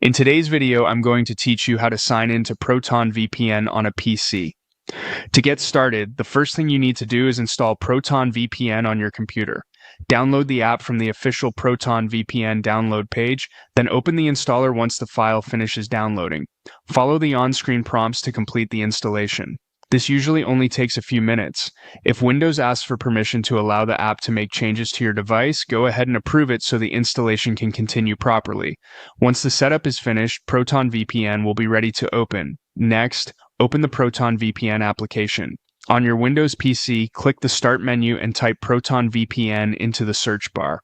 In today's video, I'm going to teach you how to sign into Proton VPN on a PC. To get started, the first thing you need to do is install Proton VPN on your computer. Download the app from the official Proton VPN download page, then open the installer once the file finishes downloading. Follow the on-screen prompts to complete the installation. This usually only takes a few minutes. If Windows asks for permission to allow the app to make changes to your device, go ahead and approve it so the installation can continue properly. Once the setup is finished, Proton VPN will be ready to open. Next, open the Proton VPN application. On your Windows PC, click the Start menu and type Proton VPN into the search bar.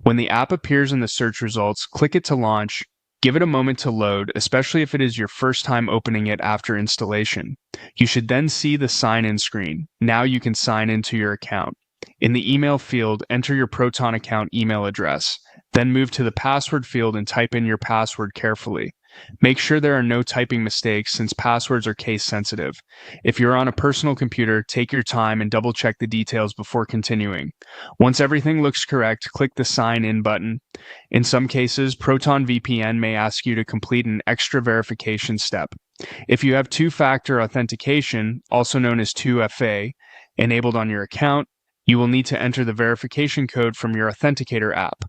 When the app appears in the search results, click it to launch. Give it a moment to load, especially if it is your first time opening it after installation. You should then see the sign-in screen. Now you can sign into your account. In the email field, enter your Proton account email address. Then move to the password field and type in your password carefully. Make sure there are no typing mistakes since passwords are case sensitive. If you're on a personal computer, take your time and double check the details before continuing. Once everything looks correct, click the Sign In button. In some cases, Proton VPN may ask you to complete an extra verification step. If you have two-factor authentication, also known as 2FA, enabled on your account, you will need to enter the verification code from your Authenticator app.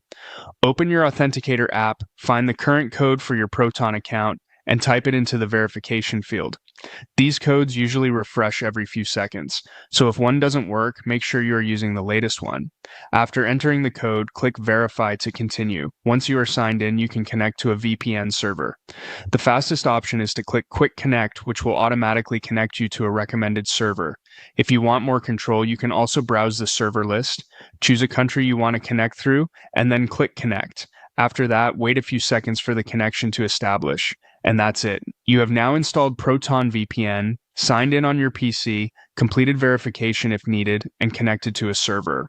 Open your Authenticator app, find the current code for your Proton account, and type it into the verification field. These codes usually refresh every few seconds, so if one doesn't work, make sure you are using the latest one. After entering the code, click Verify to continue. Once you are signed in, you can connect to a VPN server. The fastest option is to click Quick Connect, which will automatically connect you to a recommended server. If you want more control, you can also browse the server list, choose a country you want to connect through, and then click Connect. After that, wait a few seconds for the connection to establish. And that's it. You have now installed Proton VPN, signed in on your PC, completed verification if needed, and connected to a server.